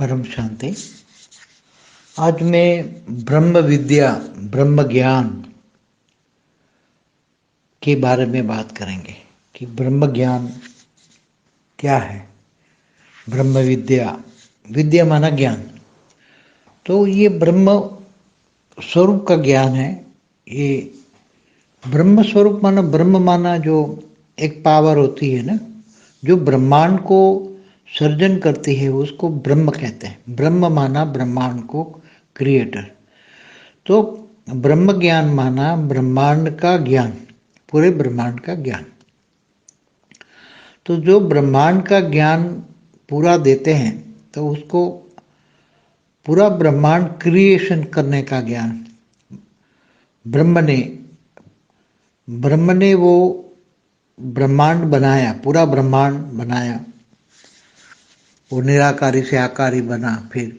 परम शांति। आज मैं ब्रह्म विद्या, ब्रह्म ज्ञान के बारे में बात करेंगे कि ब्रह्म ज्ञान क्या है। ब्रह्म विद्या, विद्या माना ज्ञान, तो ये ब्रह्म स्वरूप का ज्ञान है। ये ब्रह्म स्वरूप माना, ब्रह्म माना जो एक पावर होती है ना, जो ब्रह्मांड को सर्जन करती है, उसको ब्रह्म कहते हैं। ब्रह्म माना ब्रह्मांड को क्रिएटर। तो ब्रह्म ज्ञान माना ब्रह्मांड का ज्ञान, पूरे ब्रह्मांड का ज्ञान। तो जो ब्रह्मांड का ज्ञान पूरा देते हैं, तो उसको पूरा ब्रह्मांड क्रिएशन करने का ज्ञान ब्रह्म ने वो ब्रह्मांड बनाया, पूरा ब्रह्मांड बनाया। वो निराकारी से आकारी बना, फिर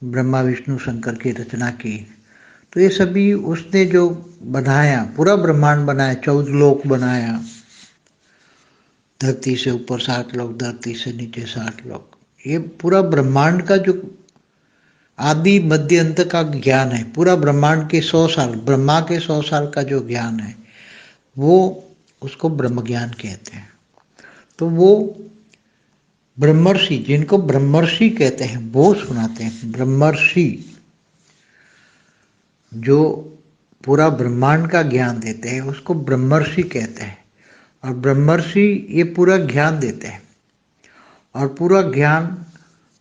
ब्रह्मा विष्णु शंकर की रचना की। तो ये सभी उसने जो बनाया, पूरा ब्रह्मांड बनाया, 14 लोक बनाया। धरती से ऊपर 7 लोक, धरती से नीचे 7 लोक। ये पूरा ब्रह्मांड का जो आदि मध्य अंत का ज्ञान है, पूरा ब्रह्मांड के 100 साल, ब्रह्मा के 100 साल का जो ज्ञान है, वो उसको ब्रह्म ज्ञान कहते हैं। तो वो ब्रह्मर्षि, जिनको ब्रह्मर्षि कहते हैं, वो सुनाते हैं। ब्रह्मर्षि जो पूरा ब्रह्मांड का ज्ञान देते हैं, उसको ब्रह्मर्षि कहते हैं। और ब्रह्मर्षि ये पूरा ज्ञान देते हैं, और पूरा ज्ञान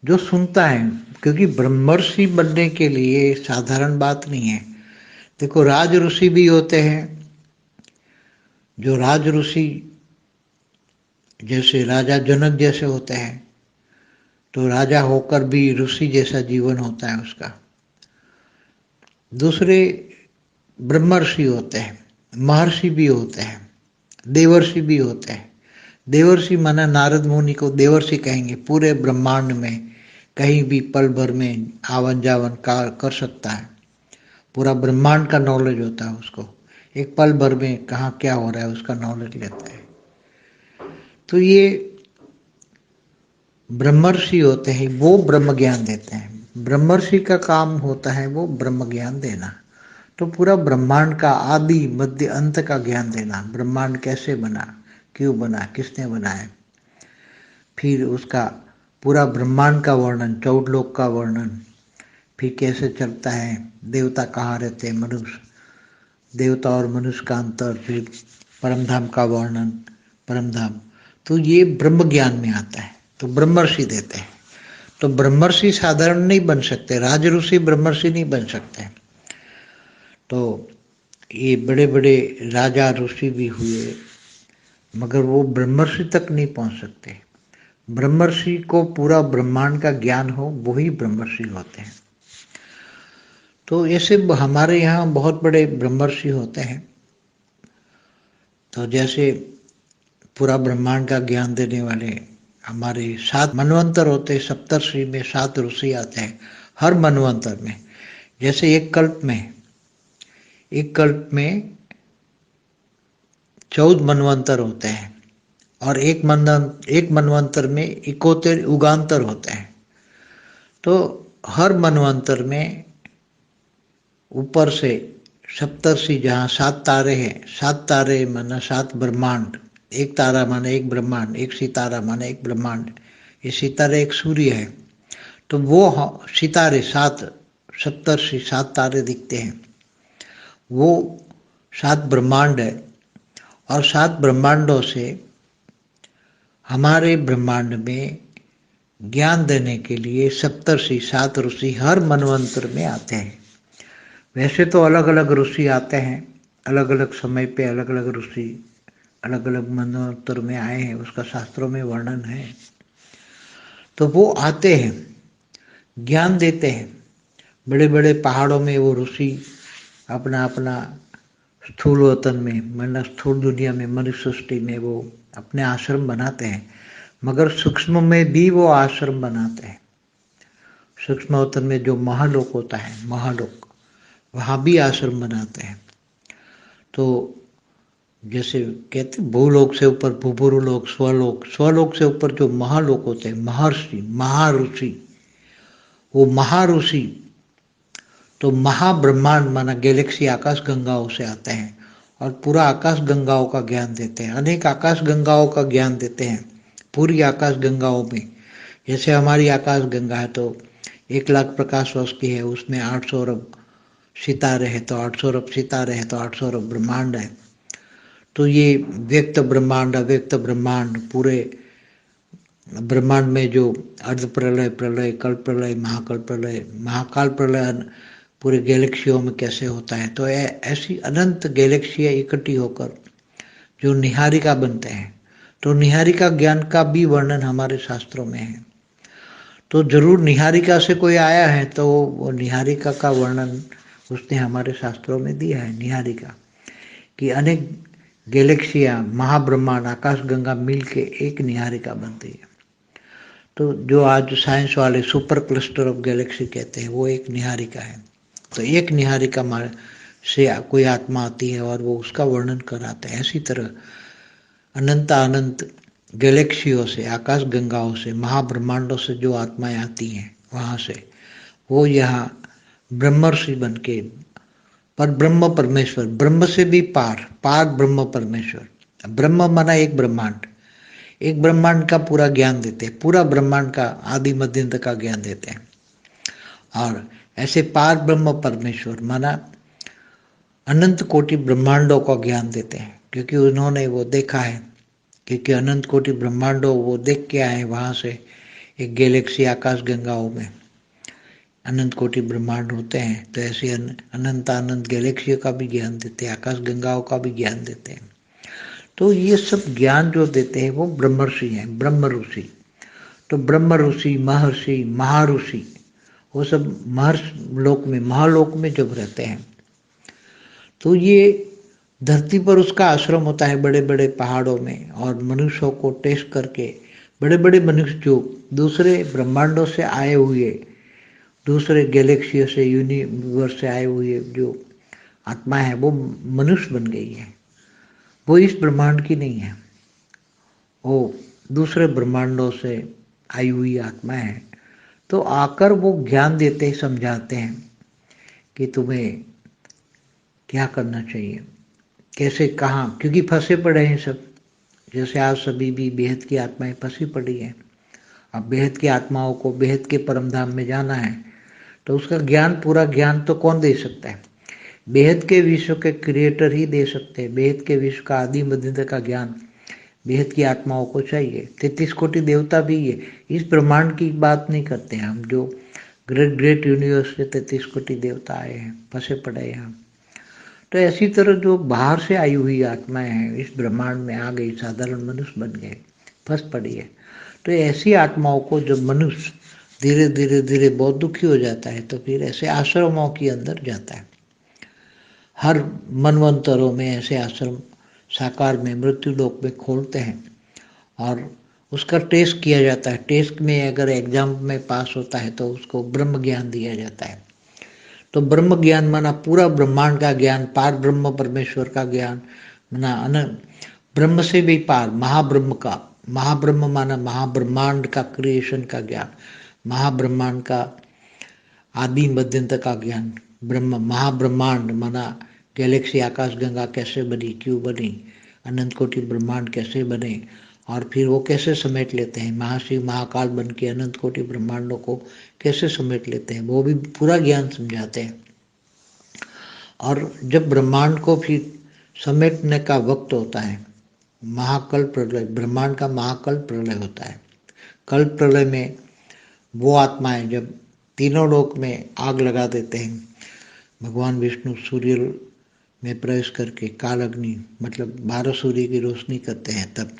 जो सुनता है, क्योंकि ब्रह्मर्षि बनने के लिए साधारण बात नहीं है। देखो, राज ऋषि भी होते हैं। जो राज ऋषि जैसे राजा जनक जैसे होते हैं, तो राजा होकर भी ऋषि जैसा जीवन होता है उसका। दूसरे ब्रह्मर्षि होते हैं, महर्षि भी होते हैं, देवर्षि भी होते हैं। देवर्षि माना नारद मुनि को देवर्षि कहेंगे। पूरे ब्रह्मांड में कहीं भी पल भर में आवन जावन कर सकता है। पूरा ब्रह्मांड का नॉलेज होता है उसको। एक पल भर में कहाँ क्या हो रहा है उसका नॉलेज लेता है। तो ये ब्रह्मर्षि होते हैं, वो ब्रह्म ज्ञान देते हैं। ब्रह्मर्षि का काम होता है वो ब्रह्म ज्ञान देना। तो पूरा ब्रह्मांड का आदि मध्य अंत का ज्ञान देना। ब्रह्मांड कैसे बना, क्यों बना, किसने बनाया, फिर उसका पूरा ब्रह्मांड का वर्णन, 14 लोक का वर्णन, फिर कैसे चलता है, देवता कहाँ रहते हैं, मनुष्य, देवता और मनुष्य का अंतर, फिर परमधाम का वर्णन, परमधाम। तो ये ब्रह्म ज्ञान में आता है, तो ब्रह्मर्षि देते हैं। तो ब्रह्मर्षि साधारण नहीं बन सकते, राज ऋषि ब्रह्मर्षि नहीं बन सकते। तो ये बड़े बड़े राजा ऋषि भी हुए, मगर वो ब्रह्मर्षि तक नहीं पहुंच सकते। ब्रह्मर्षि को पूरा ब्रह्मांड का ज्ञान हो, वही ब्रह्मर्षि होते हैं। तो ऐसे हमारे यहाँ बहुत बड़े ब्रह्मर्षि होते हैं। तो जैसे पूरा ब्रह्मांड का ज्ञान देने वाले हमारे 7 मनवंतर होते हैं। सप्तर्षि में 7 ऋषि आते हैं हर मनवंतर में। जैसे एक कल्प में 14 मनवंतर होते हैं, और एक मनवंतर में 71 युगांतर होते हैं। तो हर मनवंतर में ऊपर से सप्तर्षि, जहाँ 7 तारे हैं, 7 तारे माना 7 ब्रह्मांड, एक तारा माना एक ब्रह्मांड, एक सितारा माना एक ब्रह्मांड। ये सितारे एक सूर्य है। तो वो सितारे 7 सप्तर्षि 7 तारे दिखते हैं, वो 7 ब्रह्मांड है। और 7 ब्रह्मांडों से हमारे ब्रह्मांड में ज्ञान देने के लिए सप्तर्षि 7 ऋषि हर मनवंतर में आते हैं। वैसे तो अलग अलग ऋषि आते हैं, अलग अलग समय पे अलग अलग ऋषि अलग अलग मनवंतर में आए हैं, उसका शास्त्रों में वर्णन है। तो वो आते हैं, ज्ञान देते हैं। बड़े बड़े पहाड़ों में वो ऋषि अपना अपना स्थूल वतन में, मतलब स्थूल दुनिया में, मनुष्य सृष्टि में वो अपने आश्रम बनाते हैं। मगर सूक्ष्म में भी वो आश्रम बनाते हैं। सूक्ष्म वतन में जो महालोक होता है, महालोक, वहाँ भी आश्रम बनाते हैं। तो जैसे कहते भूलोक से ऊपर भूभुरलोक, स्वलोक, स्वलोक से ऊपर जो महालोक होते हैं, महर्षि, महाऋषि, वो महाऋषि तो महाब्रह्मांड माना गैलेक्सी आकाश गंगाओं से आते हैं और पूरा आकाश गंगाओं का ज्ञान देते हैं। अनेक आकाश गंगाओं का ज्ञान देते हैं पूरी आकाश गंगाओं में। जैसे हमारी आकाश गंगा है तो 1,00,000 प्रकाश वर्ष की है, उसमें 800 अरब सितारे हैं, तो 800 अरब सितारे हैं तो 800 अरब ब्रह्मांड है। तो ये व्यक्त ब्रह्मांड, अव्यक्त ब्रह्मांड, पूरे ब्रह्मांड में जो अर्ध प्रलय, प्रलय, कल्प प्रलय, महाकल्प प्रलय, महाकाल प्रलय पूरे गैलेक्सियों में कैसे होता है, तो ऐसी अनंत गैलेक्सियाँ इकट्ठी होकर जो निहारिका बनते हैं, तो निहारिका ज्ञान का भी वर्णन हमारे शास्त्रों में है। तो जरूर निहारिका से कोई आया है तो वो निहारिका का वर्णन उसने हमारे शास्त्रों में दिया है। निहारिका कि अनेक गैलेक्सियाँ, महाब्रह्मांड, आकाश गंगा मिल के एक निहारिका बनती है। तो जो आज साइंस वाले सुपर क्लस्टर ऑफ गैलेक्सी कहते हैं वो एक निहारिका है। तो एक निहारिका से कोई आत्मा आती है और वो उसका वर्णन कराते हैं। इसी तरह अनंत गैलेक्सियों से, आकाश गंगाओं से, महाब्रह्मांडों से जो आत्माएं आती हैं वहाँ से वो यहाँ ब्रह्मर्षि बन के पर ब्रह्म परमेश्वर, ब्रह्म से भी पार, पार ब्रह्म परमेश्वर। ब्रह्म माना एक ब्रह्मांड, एक ब्रह्मांड का पूरा ज्ञान देते हैं, पूरा ब्रह्मांड का आदि मध्य अंत का ज्ञान देते हैं। और ऐसे पार ब्रह्म परमेश्वर माना अनंत कोटि ब्रह्मांडों का ज्ञान देते हैं, क्योंकि उन्होंने वो देखा है, क्योंकि अनंत कोटि ब्रह्मांडों वो देख के आए वहाँ से। एक गैलेक्सी आकाश गंगाओं में अनंत कोटि ब्रह्मांड होते हैं, तो ऐसे अनंत गैलेक्सियों का भी ज्ञान देते हैं, आकाश गंगाओं का भी ज्ञान देते हैं। तो ये सब ज्ञान जो देते हैं वो ब्रह्मर्षि हैं, ब्रह्म ऋषि। तो ब्रह्म ऋषि, महर्षि, महाऋषि वो सब महर्ष लोक में, महालोक में जब रहते हैं तो ये धरती पर उसका आश्रम होता है बड़े बड़े पहाड़ों में, और मनुष्यों को टेस्ट करके बड़े बड़े मनुष्य जो दूसरे ब्रह्मांडों से आए हुए, दूसरे गैलेक्सियों से, यूनिवर्स से आए हुए जो आत्मा है वो मनुष्य बन गई है। वो इस ब्रह्मांड की नहीं है, वो दूसरे ब्रह्मांडों से आई हुई आत्मा है। तो आकर वो ज्ञान देते, समझाते हैं कि तुम्हें क्या करना चाहिए, कैसे, कहाँ, क्योंकि फंसे पड़े हैं सब। जैसे आज सभी भी बेहद की आत्माएं फंसी पड़ी हैं। अब बेहद की आत्माओं को बेहद के परमधाम में जाना है तो उसका ज्ञान, पूरा ज्ञान तो कौन दे सकता है? बेहद के विश्व के क्रिएटर ही दे सकते हैं। बेहद के विश्व का आदि मध्य का ज्ञान बेहद की आत्माओं को चाहिए। 33 कोटि देवता भी है, इस ब्रह्मांड की बात नहीं करते हैं हम, जो ग्रेट ग्रेट यूनिवर्स से 33 कोटि देवता आए हैं, फंसे पड़े हैं हम। तो ऐसी तरह जो बाहर से आई हुई आत्माएं हैं इस ब्रह्मांड में आ गई, साधारण मनुष्य बन गए, फंस पड़ी है। तो ऐसी आत्माओं को जब मनुष्य धीरे धीरे धीरे बहुत दुखी हो जाता है तो फिर ऐसे आश्रमों के अंदर जाता है। हर मनवंतरों में ऐसे आश्रम साकार में, मृत्यु लोक में खोलते हैं और उसका टेस्ट किया जाता है। टेस्ट में अगर एग्जाम में पास होता है तो उसको ब्रह्म ज्ञान दिया जाता है। तो ब्रह्म ज्ञान माना पूरा ब्रह्मांड का ज्ञान, पार ब्रह्म परमेश्वर का ज्ञान माना ब्रह्म से भी पार, महाब्रह्म का, महाब्रह्म माना महाब्रह्मांड का क्रिएशन का ज्ञान, महाब्रह्मांड का आदि मध्यंत का ज्ञान। ब्रह्म महाब्रह्मांड माना गैलेक्सी आकाश गंगा कैसे बनी, क्यों बनी, अनंत कोटि ब्रह्मांड कैसे बने, और फिर वो कैसे समेट लेते हैं, महाशिव महाकाल बन के अनंत कोटि ब्रह्मांडों को कैसे समेट लेते हैं, वो भी पूरा ज्ञान समझाते हैं। और जब ब्रह्मांड को फिर समेटने का वक्त होता है, महाकल्प प्रलय, ब्रह्मांड का महाकल्प प्रलय होता है। कल्प प्रलय में वो आत्माएं जब तीनों लोक में आग लगा देते हैं, भगवान विष्णु सूर्य में प्रवेश करके काल अग्नि मतलब 12 सूर्य की रोशनी करते हैं, तब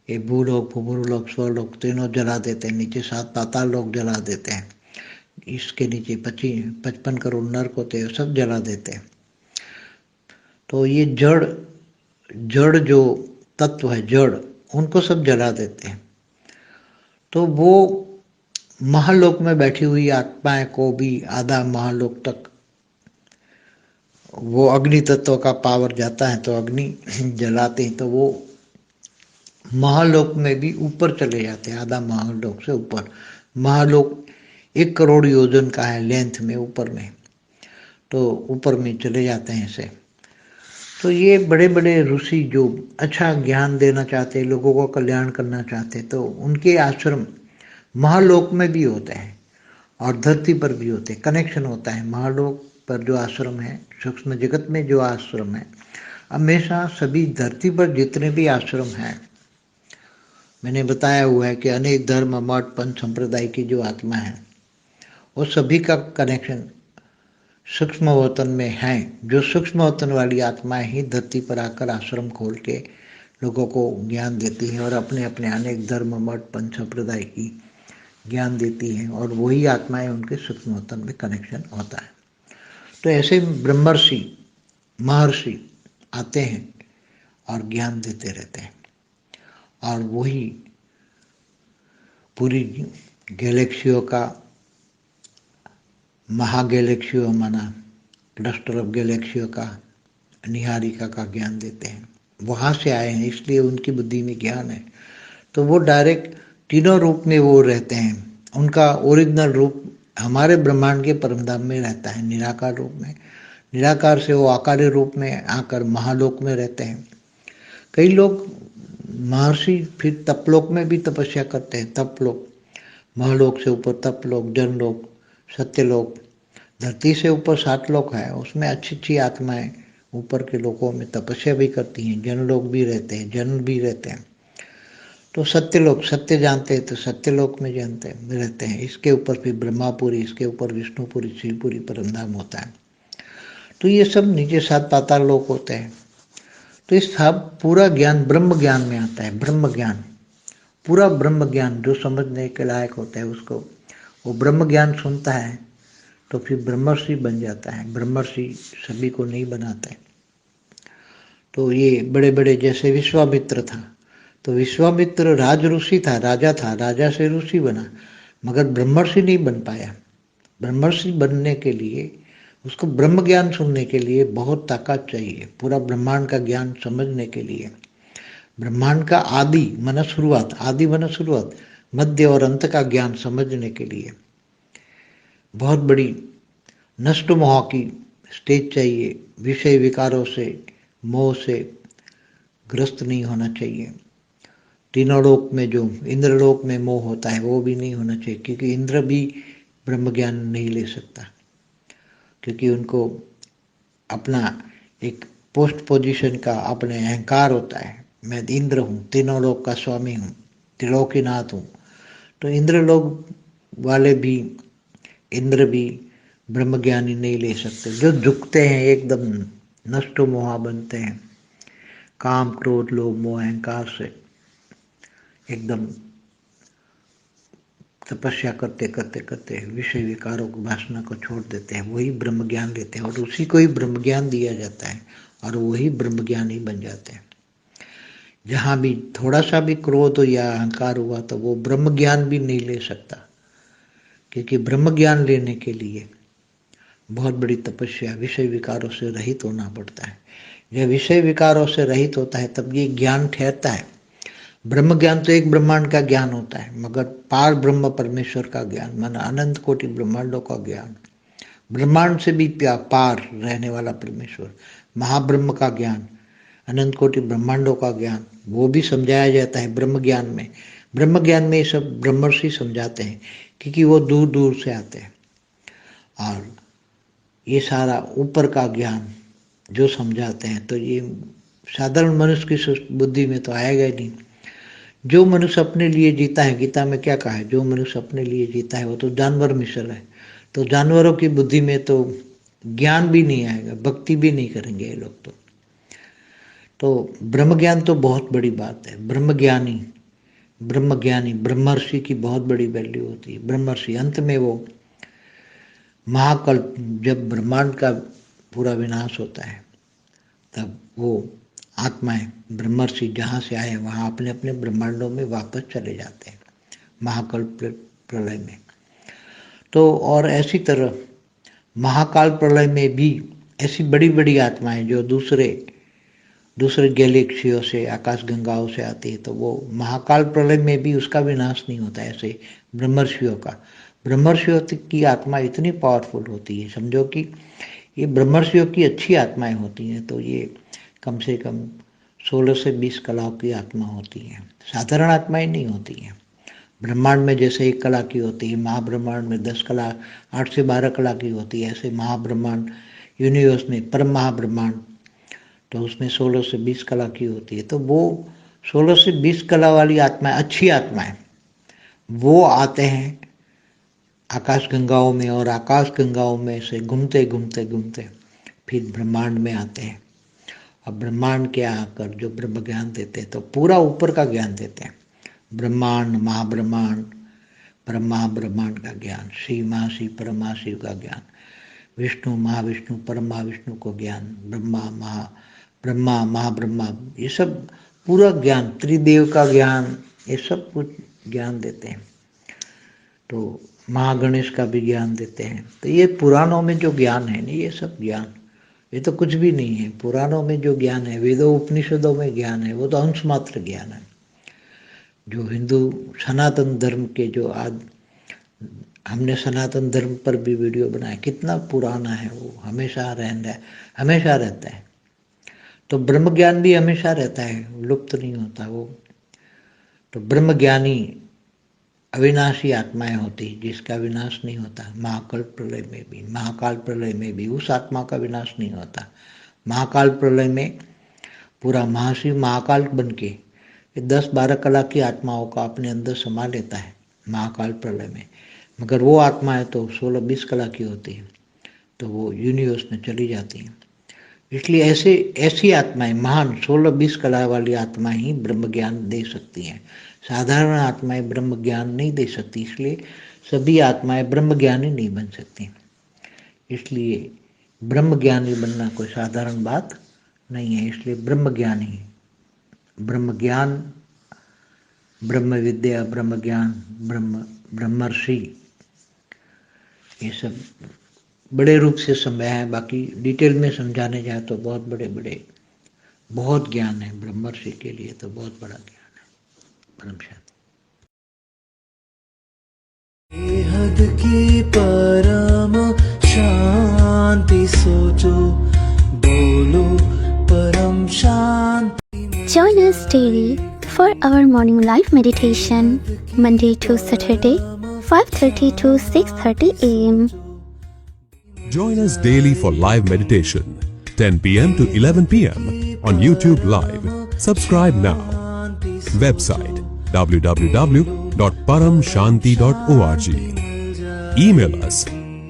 ये भूलोक, भूलोक, स्वरलोक तीनों जला देते हैं, नीचे 7 पाताल लोक जला देते हैं, इसके नीचे 55 करोड़ नरक होते हैं, सब जला देते हैं। तो ये जड़ जो तत्व है, जड़, उनको सब जला देते हैं। तो वो महालोक में बैठी हुई आत्माएं को भी आधा महालोक तक वो अग्नि तत्व का पावर जाता है, तो अग्नि जलाते हैं तो वो महालोक में भी ऊपर चले जाते हैं, आधा महालोक से ऊपर। महालोक 1 करोड़ योजन का है लेंथ में, ऊपर में, तो ऊपर में चले जाते हैं ऐसे। तो ये बड़े बड़े ऋषि जो अच्छा ज्ञान देना चाहते, लोगों को कल्याण करना चाहते, तो उनके आश्रम महालोक में भी होते हैं और धरती पर भी होते हैं, कनेक्शन होता है। महालोक पर जो आश्रम है, सूक्ष्म जगत में जो आश्रम है, हमेशा सभी धरती पर जितने भी आश्रम हैं, मैंने बताया हुआ है कि अनेक धर्म मठ पंथ संप्रदाय की जो आत्मा है, वो सभी का कनेक्शन सूक्ष्म वतन में है। जो सूक्ष्म वतन वाली आत्माएं ही धरती पर आकर आश्रम खोल के लोगों को ज्ञान देती हैं और अपने अपने अनेक धर्म मठ पंथ संप्रदाय की ज्ञान देती हैं, और वही आत्माएं उनके सूक्ष्म वतन में कनेक्शन होता है। तो ऐसे ब्रह्मर्षि महर्षि आते हैं और ज्ञान देते रहते हैं, और वही पूरी गैलेक्सियों का, महागैलेक्सियों माना क्लस्टर ऑफ गैलेक्सियों का, निहारिका का ज्ञान देते हैं। वहाँ से आए हैं, इसलिए उनकी बुद्धि में ज्ञान है। तो वो डायरेक्ट तीनों रूप में वो रहते हैं। उनका ओरिजिनल रूप हमारे ब्रह्मांड के परमधाम में रहता है, निराकार रूप में। निराकार से वो आकारी रूप में आकर महालोक में रहते हैं। कई लोग महर्षि फिर तपलोक में भी तपस्या करते हैं। तपलोक, महलोक से ऊपर तपलोक, जनलोक, सत्यलोक, धरती से ऊपर 7 लोक है, उसमें अच्छी अच्छी आत्माएं ऊपर के लोकों में तपस्या भी करती हैं। जनलोक भी रहते हैं, जन भी रहते हैं। तो सत्यलोक, सत्य जानते हैं तो सत्यलोक में जानते रहते हैं। इसके ऊपर फिर ब्रह्मापुरी, इसके ऊपर विष्णुपुरी, शिवपुरी परमधाम होता है। तो ये सब नीचे 7 पाताल लोक होते हैं। तो इस सब पूरा ज्ञान ब्रह्म ज्ञान में आता है। ब्रह्म ज्ञान, पूरा ब्रह्म ज्ञान जो समझने के लायक होता है, उसको वो ब्रह्म ज्ञान सुनता है तो फिर ब्रह्मर्षि बन जाता है। ब्रह्मर्षि सभी को नहीं बनाता है। तो ये बड़े बड़े, जैसे विश्वामित्र था, तो विश्वामित्र राज ऋषि था, राजा था, राजा से ऋषि बना, मगर ब्रह्मर्षि नहीं बन पाया। ब्रह्मर्षि बनने के लिए उसको ब्रह्म ज्ञान सुनने के लिए बहुत ताकत चाहिए। पूरा ब्रह्मांड का ज्ञान समझने के लिए, ब्रह्मांड का आदि मन शुरुआत, आदि मन शुरुआत, मध्य और अंत का ज्ञान समझने के लिए बहुत बड़ी नष्ट मोह की स्टेज चाहिए। विषय विकारों से, मोह से ग्रस्त नहीं होना चाहिए। तीनों लोक में जो इंद्रलोक में मोह होता है वो भी नहीं होना चाहिए, क्योंकि इंद्र भी ब्रह्म ज्ञान नहीं ले सकता, क्योंकि उनको अपना एक पोस्ट पोजीशन का अपने अहंकार होता है। मैं इंद्र हूँ, तीनों लोक का स्वामी हूँ, त्रिलोकीनाथ हूँ। तो इंद्र लोक वाले भी, इंद्र भी ब्रह्म ज्ञानी नहीं ले सकते। जो झुकते हैं एकदम नष्ट मोहा बनते हैं, काम क्रोध लोभ मोह अहंकार से एकदम तपस्या करते करते करते विषय विकारों की वासना को छोड़ देते हैं, वही ब्रह्म ज्ञान लेते हैं और उसी को ही ब्रह्म ज्ञान दिया जाता है और वही ब्रह्म ज्ञानी बन जाते हैं। जहाँ भी थोड़ा सा भी क्रोध या अहंकार हुआ तो वो ब्रह्म ज्ञान भी नहीं ले सकता, क्योंकि ब्रह्म ज्ञान लेने के लिए बहुत बड़ी तपस्या, विषय विकारों से रहित होना पड़ता है। जब विषय विकारों से रहित होता है तब ये ज्ञान ठहरता है। ब्रह्म ज्ञान तो एक ब्रह्मांड का ज्ञान होता है, मगर पार ब्रह्म परमेश्वर का ज्ञान, माना अनंत कोटि ब्रह्मांडों का ज्ञान, ब्रह्मांड से भी पार रहने वाला परमेश्वर, महाब्रह्म का ज्ञान, अनंत कोटि ब्रह्मांडों का ज्ञान, वो भी समझाया जाता है ब्रह्म ज्ञान में। ब्रह्म ज्ञान में ये सब ब्रह्मर्षि समझाते हैं, क्योंकि वो दूर दूर से आते हैं और ये सारा ऊपर का ज्ञान जो समझाते हैं, तो ये साधारण मनुष्य की बुद्धि में तो आएगा ही नहीं। जो मनुष्य अपने लिए जीता है, गीता में क्या कहा है, जो मनुष्य अपने लिए जीता है वो तो जानवर मिसल है। तो जानवरों की बुद्धि में तो ज्ञान भी नहीं आएगा, भक्ति भी नहीं करेंगे ये लोग। तो ब्रह्म ज्ञान तो बहुत बड़ी बात है। ब्रह्म ज्ञानी ब्रह्मर्षि की बहुत बड़ी वैल्यू होती है। ब्रह्मर्षि अंत में वो महाकल्प, जब ब्रह्मांड का पूरा विनाश होता है तब वो आत्माएं ब्रह्मर्षि जहाँ से आए वहाँ अपने अपने ब्रह्मांडों में वापस चले जाते हैं महाकल्प प्रलय में। तो और ऐसी तरह महाकाल प्रलय में भी ऐसी बड़ी बड़ी आत्माएं जो दूसरे गैलेक्सियों से, आकाश गंगाओं से आती है, तो वो महाकाल प्रलय में भी उसका विनाश नहीं होता। ऐसे ब्रह्मर्षियों का ब्रह्मर्षियों की आत्मा इतनी पावरफुल होती है, समझो कि ये ब्रह्मर्षियों की अच्छी आत्माएं होती हैं, तो ये कम से कम 16 से 20 कलाओं की आत्मा होती हैं, साधारण आत्माएं नहीं होती हैं। ब्रह्मांड में जैसे 1 कला की होती है, महाब्रह्मांड में 10 कला, 8 से 12 कला की होती है, ऐसे महाब्रह्मांड यूनिवर्स में परम महाब्रह्मांड, तो उसमें 16 से 20 कला की होती है। तो वो 16 से 20 कला वाली आत्माएं, अच्छी आत्माएं, वो आते हैं आकाश गंगाओं में, और आकाश गंगाओं में से घूमते घूमते घूमते फिर ब्रह्मांड में आते हैं। अब ब्रह्मांड के आकर जो ब्रह्म ज्ञान देते हैं, तो पूरा ऊपर का ज्ञान देते हैं, ब्रह्मांड, महाब्रह्मांड, परम महाब्रह्मांड का ज्ञान, शिव महाशिव परम महाशिव का ज्ञान, विष्णु महाविष्णु परम महाविष्णु को ज्ञान, ब्रह्मा महाब्रह्मा, ये सब पूरा ज्ञान, त्रिदेव का ज्ञान, ये सब कुछ ज्ञान देते हैं। तो महागणेश का भी ज्ञान देते हैं। तो ये पुराणों में जो ज्ञान है ना, ये सब ज्ञान, ये तो कुछ भी नहीं है। पुराणों में जो ज्ञान है, वेदों उपनिषदों में ज्ञान है, वो तो अंश मात्र ज्ञान है। जो हिंदू सनातन धर्म के जो आज हमने सनातन धर्म पर भी वीडियो बनाया, कितना पुराना है वो, हमेशा रहता है। तो ब्रह्म ज्ञान भी हमेशा रहता है, लुप्त नहीं होता वो। तो ब्रह्म ज्ञानी अविनाशी आत्माएं होती, जिसका विनाश नहीं होता। महाकाल प्रलय में भी उस आत्मा का विनाश नहीं होता। महाकाल प्रलय में पूरा महाशिव महाकाल बन के 10-12 कला की आत्माओं का अपने अंदर समा लेता है महाकाल प्रलय में, मगर वो आत्माएं तो 16-20 कला की होती है, तो वो यूनिवर्स में चली जाती हैं। इसलिए ऐसी आत्माएं, महान 16-20 कला वाली आत्माएं ही ब्रह्म ज्ञान दे सकती हैं। साधारण आत्माएं ब्रह्म ज्ञान नहीं दे सकती, इसलिए सभी आत्माएं ब्रह्म ज्ञानी नहीं बन सकती। इसलिए ब्रह्म ज्ञानी बनना कोई साधारण बात नहीं है। इसलिए ब्रह्म ज्ञानी, ब्रह्म ज्ञान, ब्रह्म विद्या, ब्रह्म ज्ञान, ब्रह्मर्षि, ये सब बड़े रूप से समय है। बाकी डिटेल में समझाने जाए तो बहुत ज्ञान है। ब्रह्मर्षि के लिए तो बहुत बड़ा ज्ञान है। परम शांति। बेहद की परम शांति सोचो, बोलो परम शांति। Join us daily for our morning live meditation, Monday to Saturday, 5:30 to 6:30 a.m. Join us daily for live meditation, 10 p.m. to 11 p.m. on YouTube Live. Subscribe now. Website www.paramshanti.org. Email us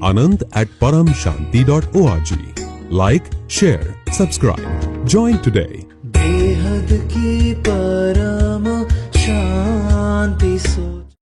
anand@paramshanti.org. Like, share, subscribe. Join today. बेहद की परम शांति सो